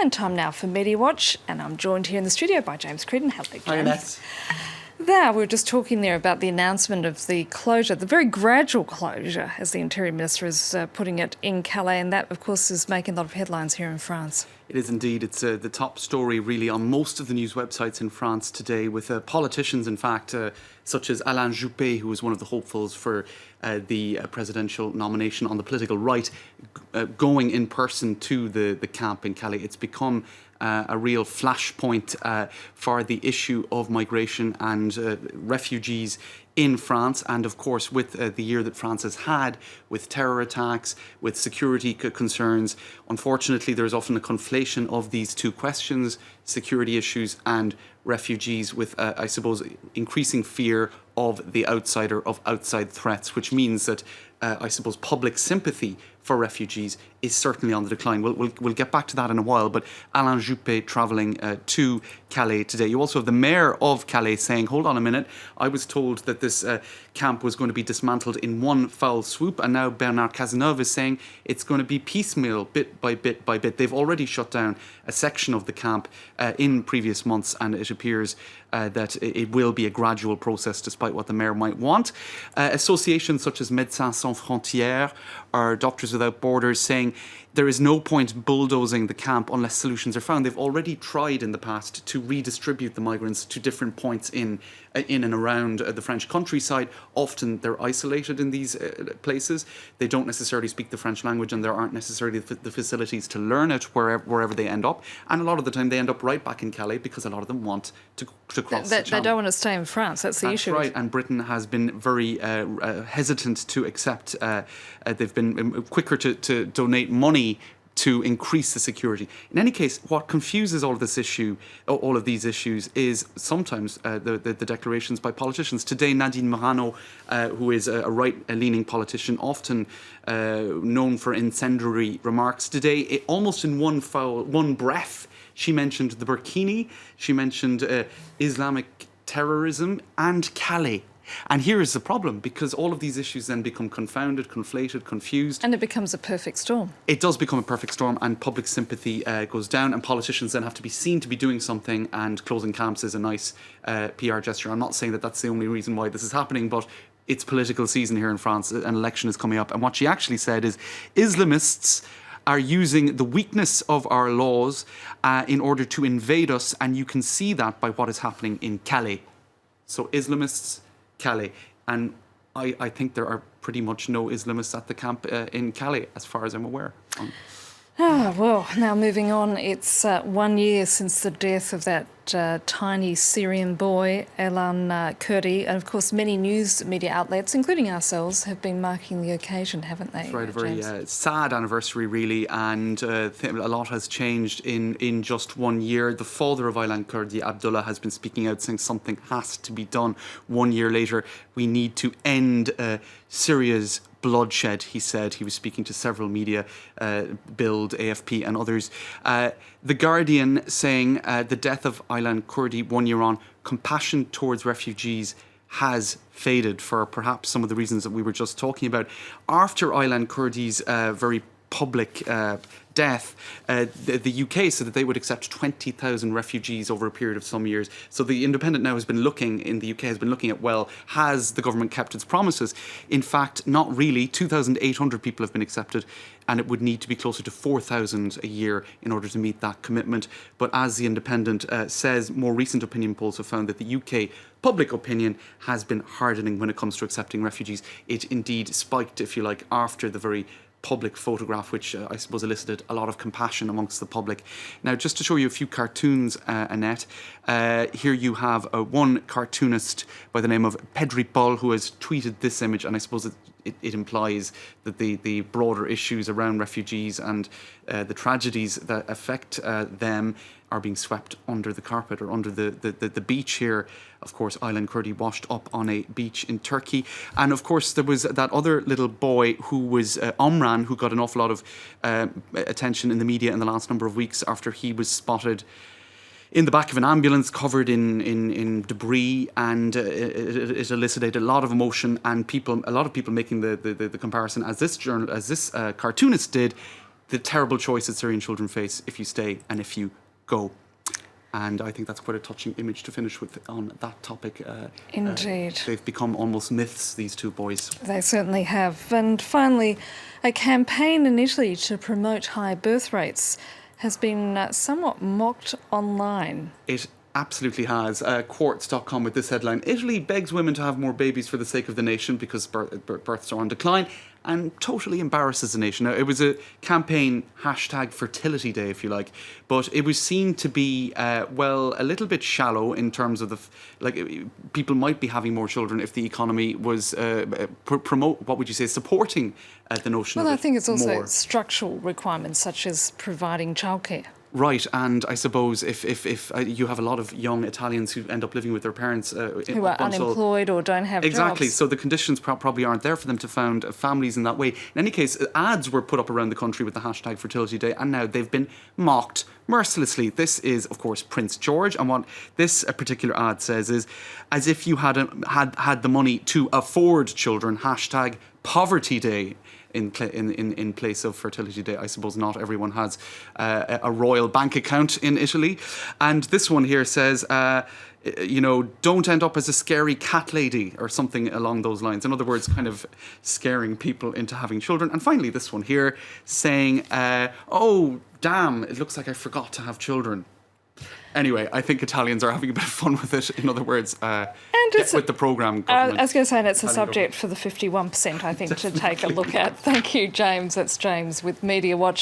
And time now for Media Watch, and I'm joined here in the studio by James Creedon. Hello, James. Hi, Annette. There, we were just talking there about the announcement of the closure, the very gradual closure, as the Interior Minister is putting it, in Calais, and that, of course, is making a lot of headlines here in France. It is indeed. It's the top story, really, on most of the news websites in France today, with politicians, in fact, such as Aylan Kurdi, who was one of the hopefuls for the presidential nomination on the political right, going in person to the camp in Calais. It's become a real flashpoint for the issue of migration and refugees in France, and of course with the year that France has had with terror attacks, with security concerns. Unfortunately, there is often a conflation of these two questions, security issues and refugees, with I suppose increasing fear of the outsider, of outside threats, which means that I suppose public sympathy for refugees is certainly on the decline. We'll get back to that in a while, but Aylan Kurdi travelling to Calais today. You also have the mayor of Calais saying, hold on a minute, I was told that this camp was going to be dismantled in one foul swoop, and now Bernard Cazeneuve is saying it's going to be piecemeal, bit by bit by bit. They've already shut down a section of the camp in previous months, and it appears that it will be a gradual process despite what the mayor might want. Associations such as Médecins Sans Frontières or Doctors Without Borders saying there is no point bulldozing the camp unless solutions are found. They've already tried in the past to redistribute the migrants to different points in and around the French countryside. Often they're isolated in these places. They don't necessarily speak the French language, and there aren't necessarily the facilities to learn it wherever they end up. And a lot of the time they end up right back in Calais because a lot of them want to cross the channel. They don't want to stay in France. That's the issue. That's right. And Britain has been very hesitant to accept. They've been quicker to donate money to increase the security. In any case, what confuses all of these issues is sometimes the declarations by politicians. Today, Nadine Morano, who is a right-leaning politician, often known for incendiary remarks, today, almost in one breath, she mentioned the burkini, she mentioned Islamic terrorism and Calais. And here is the problem, because all of these issues then become confounded, conflated, confused. And it becomes a perfect storm. It does become a perfect storm, and public sympathy goes down, and politicians then have to be seen to be doing something, and closing camps is a nice PR gesture. I'm not saying that that's the only reason why this is happening, but it's political season here in France. An election is coming up. And what she actually said is Islamists are using the weakness of our laws in order to invade us, and you can see that by what is happening in Calais. So Islamists, Calais, and I think there are pretty much no Islamists at the camp in Calais, as far as I'm aware. Well, now moving on, it's 1 year since the death of that tiny Syrian boy, Aylan Kurdi, and of course many news media outlets, including ourselves, have been marking the occasion, haven't they? That's right, a very sad anniversary, really, and a lot has changed in just 1 year. The father of Aylan Kurdi, Abdullah, has been speaking out, saying something has to be done. 1 year later, we need to end Syria's bloodshed, he said. He was speaking to several media, Bild, AFP and others. The Guardian saying the death of Aylan Kurdi 1 year on, compassion towards refugees has faded for perhaps some of the reasons that we were just talking about. After Aylan Kurdi's very public death, the UK said that they would accept 20,000 refugees over a period of some years. So the Independent now has been looking at, well, has the government kept its promises? In fact, not really. 2,800 people have been accepted, and it would need to be closer to 4,000 a year in order to meet that commitment. But as the Independent says, more recent opinion polls have found that the UK public opinion has been hardening when it comes to accepting refugees. It indeed spiked, if you like, after the very public photograph, which I suppose elicited a lot of compassion amongst the public. Now, just to show you a few cartoons, Annette, here you have one cartoonist by the name of Pedri Paul, who has tweeted this image, and I suppose it implies that the broader issues around refugees and the tragedies that affect them are being swept under the carpet or under the beach here. Of course, Aylan Kurdi washed up on a beach in Turkey. And of course, there was that other little boy who was Omran, who got an awful lot of attention in the media in the last number of weeks after he was spotted in the back of an ambulance covered in debris, and it elicited a lot of emotion, and a lot of people making the comparison, as this cartoonist did. the terrible choices Syrian children face if you stay and if you go. And I think that's quite a touching image to finish with on that topic. Indeed. They've become almost myths, these two boys. They certainly have. And finally, a campaign in Italy to promote high birth rates has been somewhat mocked online. It absolutely has. Quartz.com with this headline: Italy begs women to have more babies for the sake of the nation because births are on decline, and totally embarrasses the nation. Now, it was a campaign, #fertility day, if you like, but it was seen to be, a little bit shallow in terms of people might be having more children if the economy was supporting the notion of Well, I it think it's also more. structural requirements such as providing childcare. Right, and I suppose if you have a lot of young Italians who end up living with their parents Who are unemployed or don't have exactly, jobs. so the conditions probably aren't there for them to found families in that way. In any case, ads were put up around the country with the #fertility day, and now they've been mocked mercilessly. This is, of course, Prince George, and what this particular ad says is, as if you had the money to afford children, #poverty day. In place of fertility day. I suppose not everyone has a royal bank account in Italy. And this one here says, don't end up as a scary cat lady or something along those lines. In other words, kind of scaring people into having children. And finally, this one here saying, oh, damn, it looks like I forgot to have children. Anyway, I think Italians are having a bit of fun with it. In other words, get with the programme, government. I was going to say, and it's a subject for the 51%, I think, to take a look at. Thank you, James. That's James with Media Watch.